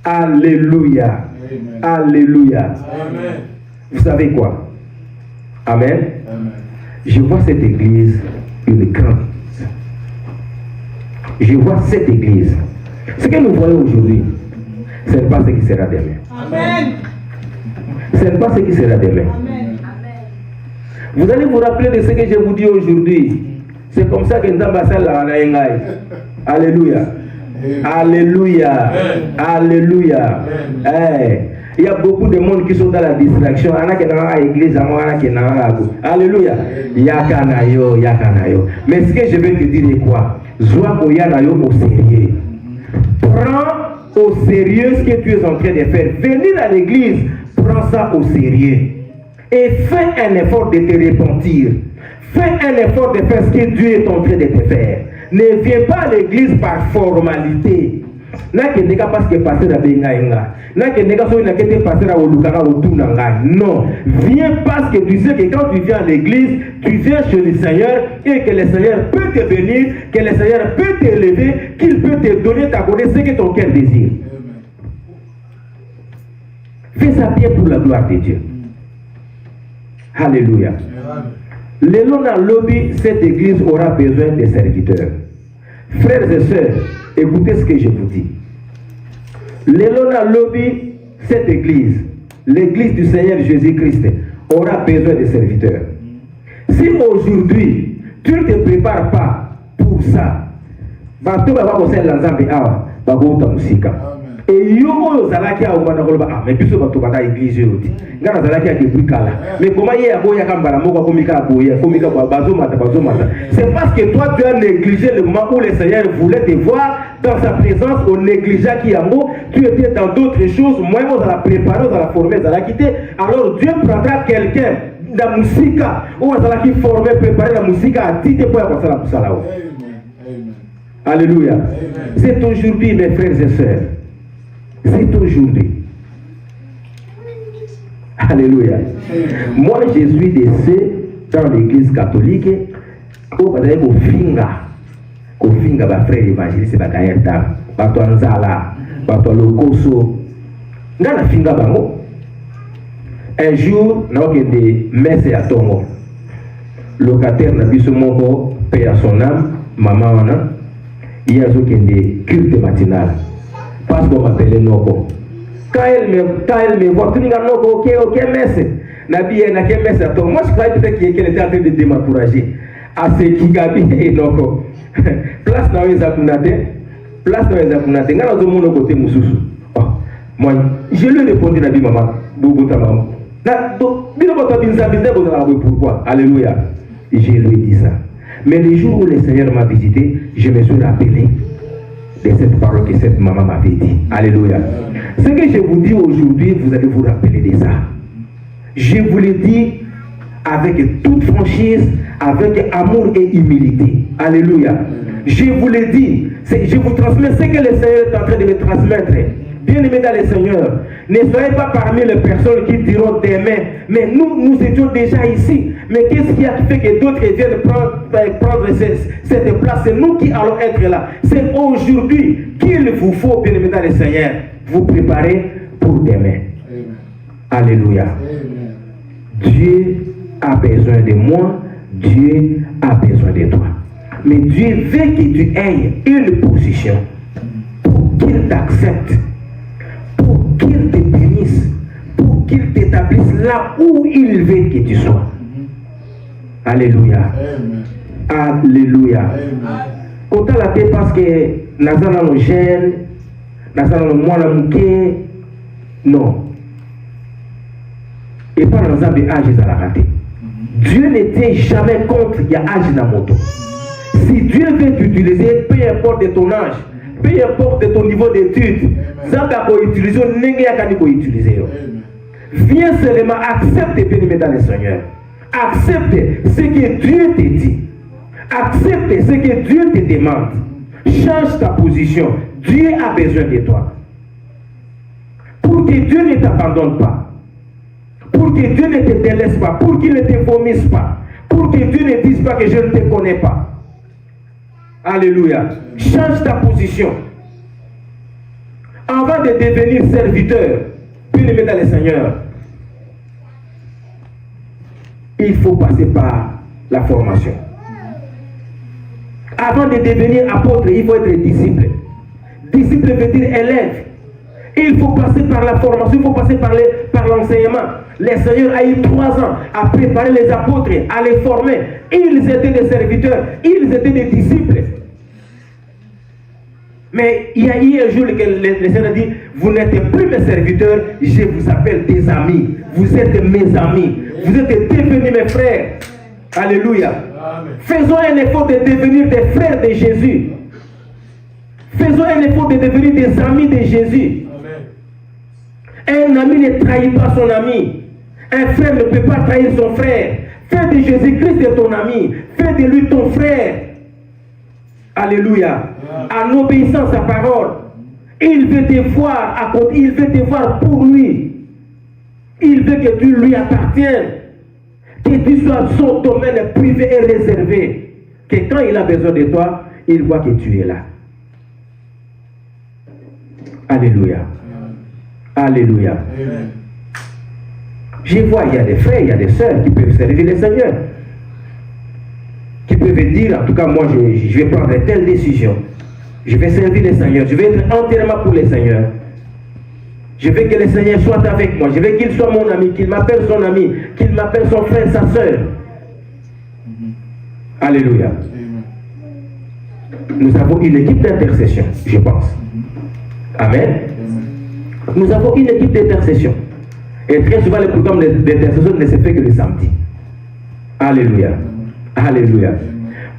Amen. Alléluia. Amen. Alléluia. Amen. Vous savez quoi? Amen. Amen. Je vois cette église une grande. Je vois cette église. Ce que nous voyons aujourd'hui, ce n'est pas ce qui sera demain. Amen. Ce n'est pas ce qui sera demain. Amen. Vous allez vous rappeler de ce que je vous dis aujourd'hui. C'est comme ça que nous avons passé la Naïngaï. Alléluia. Alléluia. Alléluia. Il y a beaucoup de monde qui sont dans la distraction. L'église, alléluia. Yakanayo. Mais ce que je veux te dire est quoi? Zoa koyanayo au sérieux. Prends au sérieux ce que tu es en train de faire. Venir à l'église, prends ça au sérieux. Et fais un effort de te repentir. Fais un effort de faire ce que Dieu est en train de te faire. Ne viens pas à l'église par formalité. Non, viens parce que tu sais que quand tu viens à l'église, tu viens chez le Seigneur et que le Seigneur peut te bénir, que le Seigneur peut t'élever, qu'il peut te donner, t'accorder ce que ton cœur désire. Fais ça bien pour la gloire de Dieu. Alléluia. Le long dans lobby, cette église aura besoin de serviteurs. Frères et sœurs, écoutez ce que je vous dis. Le long dans lobby, cette église, l'église du Seigneur Jésus-Christ, aura besoin de serviteurs. Si aujourd'hui, tu ne te prépares pas pour ça, et yo zalaki a umana koloba ah mais biso bato bata église yoti ngana zalaki a depuis kala mais comment y a boya kambala moko komika boya komika bazo mata c'est parce que toi tu as négligé le moment où le Seigneur voulait te voir dans sa présence au négligea qui yambo tu étais dans d'autres choses moins on la préparer on la former on la quitter alors Dieu prendra quelqu'un dans musique où on la qui former préparer la musique à titre pour passer la poussala. Alléluia. C'est aujourd'hui mes frères et sœurs. C'est aujourd'hui. Alléluia. Moi, je suis de ceux dans l'église catholique où vous avez au finga ba frère évangéliste ba kayeta ba to nzala ba to lokoso ngana finga bango. Un jour na okende messe ya tongo locataire na biso moko paix à son âme maman wana il y a okende culte matinal. Parce qu'on m'appelait Noko. Quand elle me voit, tu n'as Noko, ok, messe. Nabi, elle n'a qu'un messe à toi. Moi, je croyais peut-être qu'elle était en train de décourager. À ce qui gabi et Noko. Place dans les apunate. Place dans les apunate. N'a pas de mon côté, Moussou. Moi, je lui ai répondu, Nabi, maman. Boubouta, maman. Pourquoi? Alléluia. Je lui ai dit ça. Mais le jour où le Seigneur m'a visité, je me suis rappelé de cette parole que cette maman m'avait dit. Alléluia. Ce que je vous dis aujourd'hui, vous allez vous rappeler de ça. Je vous le dis avec toute franchise, avec amour et humilité. Alléluia. Je vous le dis, je vous transmets ce que le Seigneur est en train de me transmettre. Bien-aimés dans le Seigneur, ne soyez pas parmi les personnes qui diront demain, mais nous étions déjà ici. Mais qu'est-ce qui a fait que d'autres viennent prendre cette place? C'est nous qui allons être là. C'est aujourd'hui qu'il vous faut, bien-aimés dans le Seigneur, vous préparer pour demain. Amen. Alléluia. Amen. Dieu a besoin de moi, Dieu a besoin de toi. Mais Dieu veut que tu aies une position pour qu'il t'accepte, pour qu'il te bénisse, pour qu'il t'établisse là où il veut que tu sois. Alléluia. Amen. Alléluia. Quand on la paix parce que Nazana nos jeunes, Nazana nos mois non. Et pas dans un âge à la raté. Dieu n'était jamais contre il y a âge dans moto. Si Dieu veut t'utiliser, peu importe ton âge, peu importe ton niveau d'études, ça va utiliser, utiliser. Viens seulement, accepte bien dans le Seigneur. Accepte ce que Dieu te dit. Accepte ce que Dieu te demande. Change ta position. Dieu a besoin de toi. Pour que Dieu ne t'abandonne pas. Pour que Dieu ne te délaisse pas. Pour qu'il ne te vomisse pas. Pour que Dieu ne dise pas que je ne te connais pas. Alléluia. Change ta position. Avant de devenir serviteur, bien-aimé dans le Seigneur, il faut passer par la formation. Avant de devenir apôtre, il faut être disciple. Disciple veut dire élève. Il faut passer par la formation, il faut passer par l'enseignement. Le Seigneur a eu 3 ans à préparer les apôtres, à les former. Ils étaient des serviteurs, ils étaient des disciples. Mais il y a eu un jour que le Seigneur dit, vous n'êtes plus mes serviteurs, je vous appelle des amis. Vous êtes mes amis. Vous êtes devenus mes frères. Alléluia. Amen. Faisons un effort de devenir des frères de Jésus. Faisons un effort de devenir des amis de Jésus. Amen. Un ami ne trahit pas son ami. Un frère ne peut pas trahir son frère. Fais de Jésus-Christ ton ami. Fais de lui ton frère. Alléluia. En obéissant à sa parole. Il veut te voir, il veut te voir pour lui. Il veut que tu lui appartiennes. Que tu sois son domaine privé et réservé. Que quand il a besoin de toi, il voit que tu es là. Alléluia. Alléluia. Amen. Je vois, il y a des frères, il y a des sœurs qui peuvent servir le Seigneur. Qui peuvent dire, en tout cas, moi, je vais prendre telle décision. Je vais servir le Seigneur. Je vais être entièrement pour le Seigneur. Je veux que le Seigneur soit avec moi. Je veux qu'il soit mon ami, qu'il m'appelle son ami, qu'il m'appelle son frère, sa sœur. Alléluia. Nous avons une équipe d'intercession, je pense. Amen. Nous avons une équipe d'intercession. Et très souvent, le programme d'intercession ne se fait que le samedi. Alléluia. Alléluia.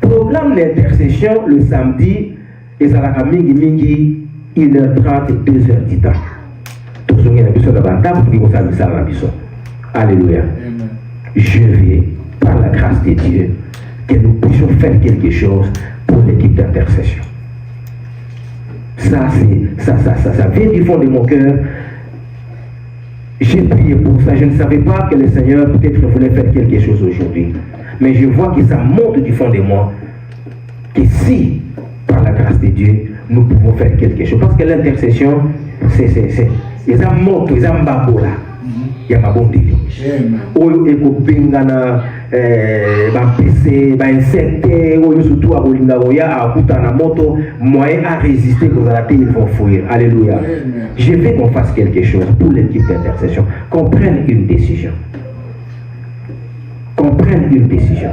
Programme d'intercession le samedi, et ça va mingi 1h30 et 2h du temps. Alléluia. Je veux, par la grâce de Dieu, que nous puissions faire quelque chose pour l'équipe d'intercession. Ça vient du fond de mon cœur. J'ai prié pour ça. Je ne savais pas que le Seigneur peut-être voulait faire quelque chose aujourd'hui. Mais je vois que ça monte du fond de moi. Que si, par la grâce de Dieu, nous pouvons faire quelque chose. Parce que l'intercession, c'est ils ont monté, ils ont babola. Il y a ma bonne délire. Oyo ekopengana PC, insecte, oyo surtout à Bolinga Oya, à Kutana Moto, moyen à résister aux attaques, ils vont fuir. Alléluia. Je veux qu'on fasse quelque chose pour l'équipe d'intercession, qu'on prenne une décision. Qu'on prenne une décision.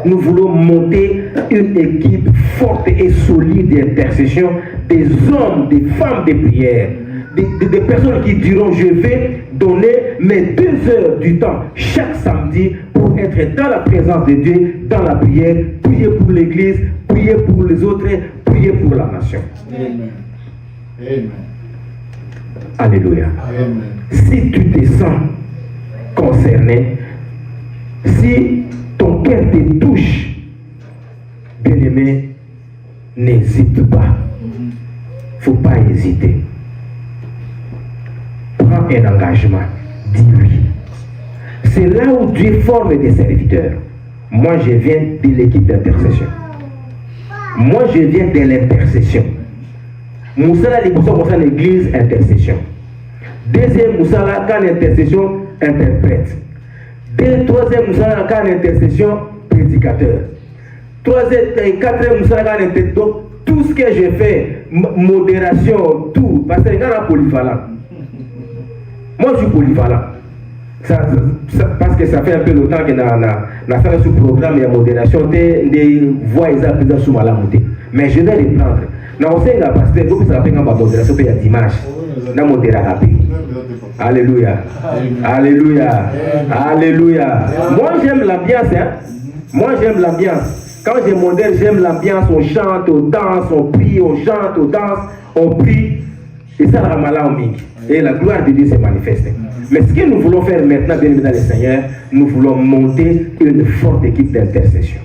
Nous voulons monter une équipe forte et solide d'intercession, des hommes, des femmes de prière. Des personnes qui diront, je vais donner mes 2 heures du temps chaque samedi pour être dans la présence de Dieu, dans la prière, prier pour l'église, prier pour les autres, prier pour la nation. Amen. Amen. Alléluia. Amen. Si tu te sens concerné, si ton cœur te touche, bien-aimé, n'hésite pas. Il ne faut pas hésiter. Prends un engagement, dis oui. C'est là où Dieu forme des serviteurs. Moi, je viens de l'équipe d'intercession. Moi, je viens de l'intercession. Moussala, l'église, intercession. Deuxième Moussala, quand l'intercession, interprète. Troisième Moussala, quand l'intercession, prédicateur. Troisième et quatrième Moussala, quand l'intercession. Donc, tout ce que je fais, modération, tout, parce que c'est polyvalent. Moi, je suis polyvalent. Parce que ça fait un peu longtemps que dans ce programme, il y a modération, des voix exactes sous ma montée. Mais je vais les prendre. Dans le parce que vous savez que modération, il y a dimanche. Dans modération. Alléluia. Alléluia. Alléluia. Moi, j'aime l'ambiance. Hein? Moi, j'aime l'ambiance. Quand je modère, j'aime l'ambiance. On chante, on danse, on prie, on chante, on danse, on prie. Et ça, la malade, et la gloire de Dieu se manifeste. Mais ce que nous voulons faire maintenant, bien évidemment, le Seigneur, nous voulons monter une forte équipe d'intercession.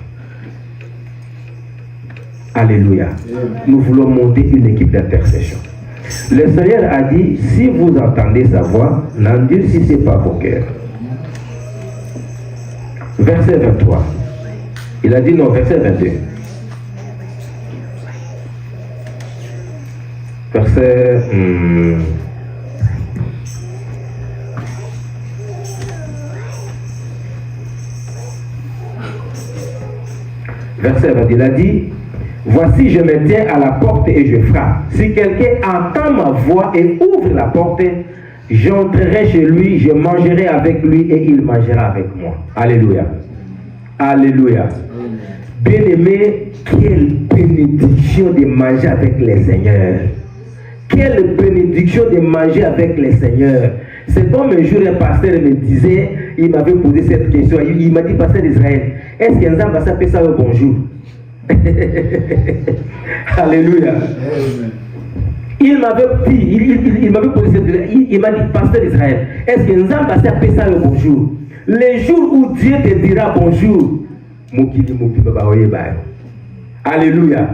Alléluia. Nous voulons monter une équipe d'intercession. Le Seigneur a dit, si vous entendez sa voix, n'endurcissez pas vos cœurs. Verset 23. Il a dit non, verset 22. Verset... Verset 20, il a dit, voici je me tiens à la porte et je frappe. Si quelqu'un entend ma voix et ouvre la porte, j'entrerai chez lui, je mangerai avec lui et il mangera avec moi. Alléluia. Alléluia. Bien-aimé, quelle bénédiction de manger avec les seigneurs. Quelle bénédiction de manger avec les seigneurs. C'est comme un jour un pasteur me disait, il m'avait posé cette question, il m'a dit, pasteur d'Israël, est-ce qu'un homme va s'appeler ça le bonjour? Alléluia. Il m'avait dit, il m'avait posé cette question, il m'a dit, pasteur d'Israël, est-ce qu'un homme va s'appeler ça le bonjour? Les jours où Dieu te dira bonjour, alléluia.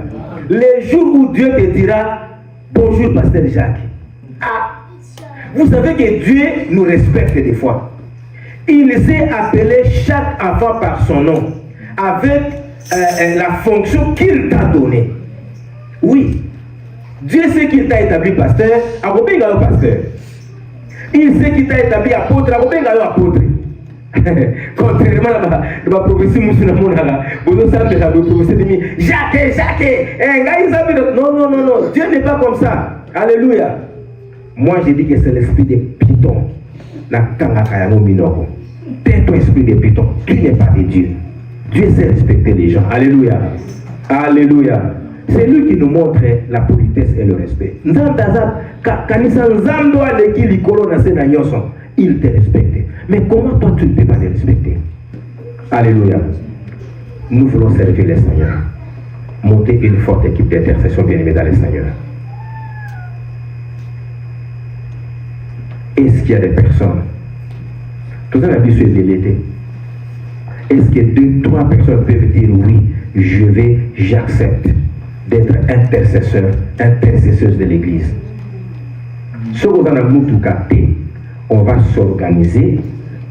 Les jours où Dieu te dira bonjour, pasteur Jacques. Ah, vous savez que Dieu nous respecte des fois. Il sait appeler chaque enfant par son nom, avec la fonction qu'il t'a donnée. Oui, Dieu sait qu'il t'a établi pasteur, pasteur. Il sait qu'il t'a établi apôtre, apôtre. Contrairement à la prophétie musulmane, Jacques, non, Dieu n'est pas comme ça. Alléluia. Moi je dis que c'est l'esprit de Python. Tais-toi, esprit de Python. Tu n'es pas de Dieu. Dieu sait respecter les gens. Alléluia. Alléluia. C'est lui qui nous montre la politesse et le respect. Il te respecte. Mais comment toi tu ne peux pas les respecter? Alléluia. Nous voulons servir les Seigneurs. Monter une forte équipe d'intercession bien-aimée dans les Seigneurs. Est-ce qu'il y a des personnes? Tout ça, la vie est délétée. Est-ce que 2-3 personnes peuvent dire oui, j'accepte d'être intercesseuse de l'Église? Ce qu'on a tout capté, on va s'organiser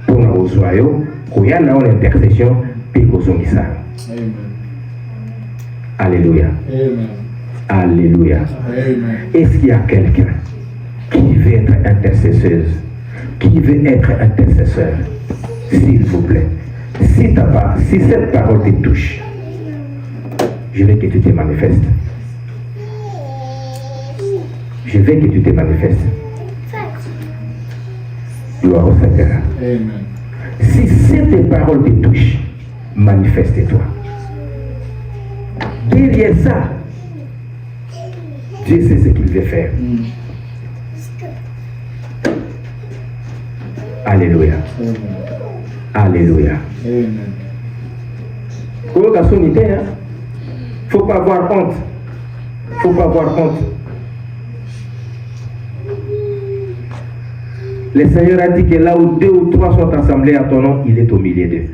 pour nous rejoindre, pour y avoir une intercession, puis nous sommes ça. Alléluia. Alléluia. Est-ce qu'il y a quelqu'un qui veut être intercesseuse, qui veut être intercesseur? S'il vous plaît, si cette parole te touche, je veux que tu te manifestes. Je veux que tu te manifestes. Gloire au Seigneur. Amen. Si cette parole te touche, manifeste-toi. Derrière ça, Dieu sait ce qu'il veut faire. Alléluia. Amen. Alléluia. Amen. Faut pas avoir honte. Faut pas avoir honte. Le Seigneur a dit que là où 2 ou 3 sont assemblés à ton nom, il est au milieu d'eux.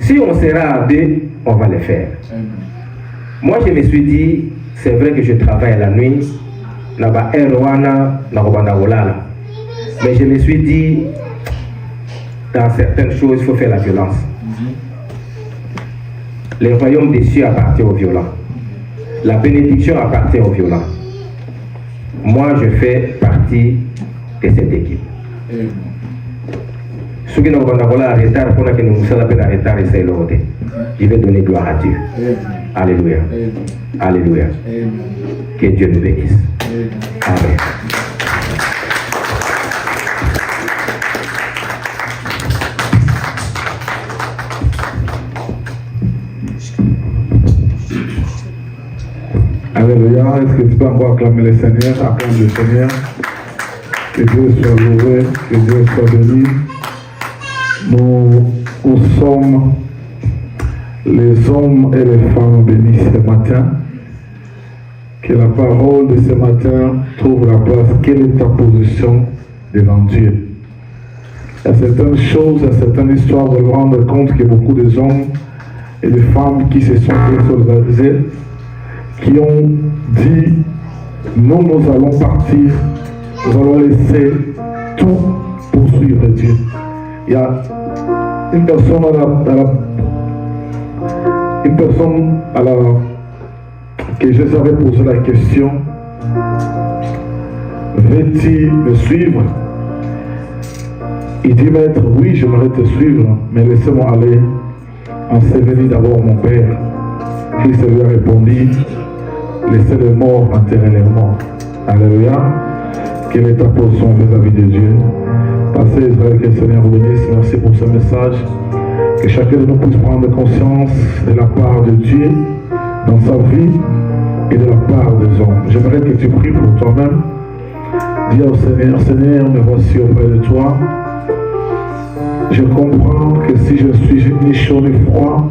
Si on sera à 2, on va le faire. Moi, je me suis dit, c'est vrai que je travaille la nuit, mais je me suis dit, dans certaines choses, il faut faire la violence. Le royaume des cieux appartient aux violents. La bénédiction appartient aux violents. Moi, je fais partie de cette équipe. Ceux qui n'ont pas retard, pour que nous soyons retard, je vais donner gloire à Dieu. Alléluia. Alléluia. Que Dieu nous bénisse. Amen. Alléluia. Est-ce que tu peux encore acclamer le Seigneur, acclamer le Seigneur? Que Dieu soit loué, que Dieu soit béni. Nous sommes les hommes et les femmes bénis ce matin. Que la parole de ce matin trouve la place. Quelle est ta position devant Dieu? Il y a certaines choses, il y a certaines histoires de nous rendre compte que beaucoup de hommes et de femmes qui se sont désolidarisés, qui ont dit, nous allons partir, nous allons laisser tout pour suivre Dieu. Il y a une personne que je savais poser la question, veux-tu me suivre? Il dit, maître, oui, j'aimerais te suivre, mais laissez-moi aller ensevelir d'abord mon père. Christ lui a répondu, laissez les morts enterrer les morts. Alléluia. Quelle est ta position vis-à-vis de Dieu? Passez Israël, que le Seigneur vous bénisse. Merci pour ce message. Que chacun de nous puisse prendre conscience de la part de Dieu dans sa vie et de la part des hommes. J'aimerais que tu pries pour toi-même. Dis au Seigneur, Seigneur, me voici auprès de toi. Je comprends que si je suis ni chaud ni froid,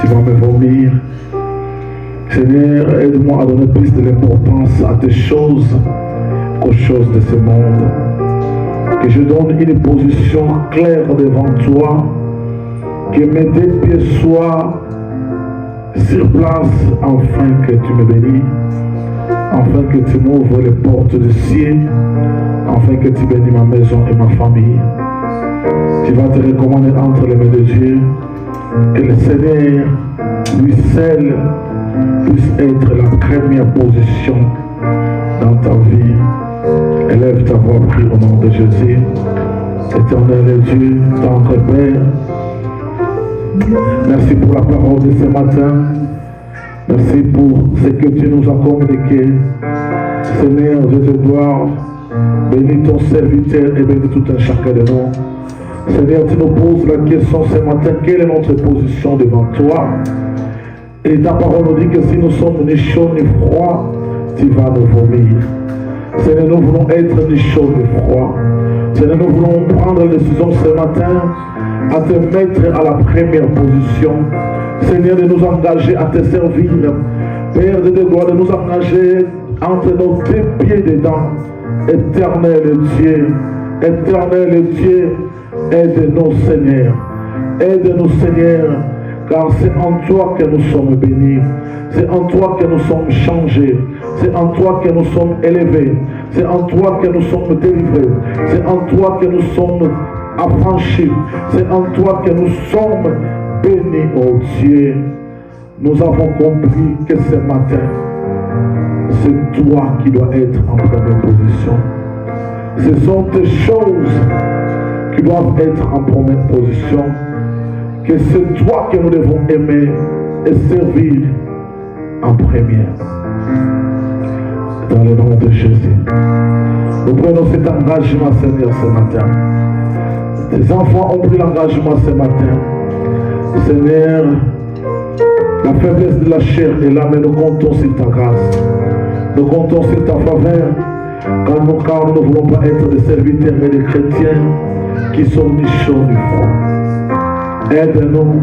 tu vas me vomir. Seigneur, aide-moi à donner plus de l'importance à tes choses qu'aux choses de ce monde. Que je donne une position claire devant toi, que mes deux pieds soient sur place, afin que tu me bénis, afin que tu m'ouvres les portes du ciel, afin que tu bénis ma maison et ma famille. Tu vas te recommander entre les mains de Dieu, que le Seigneur, lui seul, puisse être la première position dans ta vie. Élève ta voix, prie au nom de Jésus. Éternel Dieu, tendre Père, merci pour la parole de ce matin. Merci pour ce que tu nous as communiqué. Seigneur, je te gloire. Bénis ton serviteur et bénis tout un chacun de nous. Seigneur, tu nous poses la question ce matin, quelle est notre position devant toi? Et ta parole nous dit que si nous sommes ni chauds ni froids, tu vas nous vomir. Seigneur, nous voulons être ni chauds ni froids. Seigneur, nous voulons prendre la décision ce matin à te mettre à la première position. Seigneur, de nous engager à te servir. Père de gloire, de nous engager entre nos deux pieds dedans. Éternel Dieu, aide-nous Seigneur. Aide-nous Seigneur, car c'est en toi que nous sommes bénis. C'est en toi que nous sommes changés. C'est en toi que nous sommes élevés. C'est en toi que nous sommes délivrés. C'est en toi que nous sommes affranchis. C'est en toi que nous sommes bénis, oh Dieu. Nous avons compris que ce matin, c'est toi qui dois être en première position. Ce sont tes choses qui doivent être en première position. Que c'est toi que nous devons aimer et servir en première. Dans le nom de Jésus. Nous prenons cet engagement, Seigneur, ce matin. Tes enfants ont pris l'engagement ce matin. Seigneur, la faiblesse de la chair est là, mais nous comptons sur ta grâce. Nous comptons sur ta faveur, car nous ne voulons pas être des serviteurs mais des chrétiens qui sont ni chauds ni froids. Aide-nous,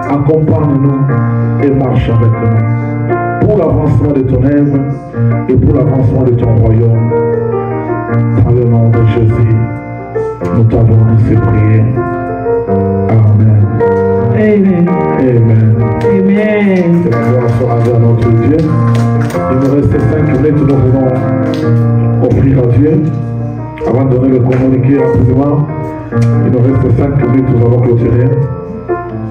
accompagne-nous et marche avec nous pour l'avancement de ton œuvre et pour l'avancement de ton royaume. Dans le nom de Jésus, nous t'avons ainsi prié. Amen. Amen. Amen. Amen. Que la gloire soit à notre Dieu. Il nous reste 5 minutes, nous voulons offrir à Dieu. Avant de donner le communiqué rapidement, il nous reste 5 minutes, nous allons clôturer.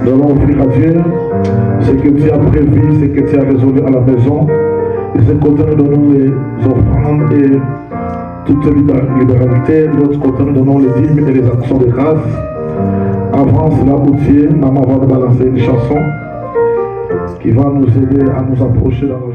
Nous allons offrir à Dieu ce que tu as prévu, ce que tu as résolu à la maison. Et ce côté, nous donnons les offrandes et toute libéralité. De l'autre côté, nous donnons les dîmes et les actions de grâce. Avance là où tu es. Maman va nous balancer une chanson qui va nous aider à nous approcher dans nos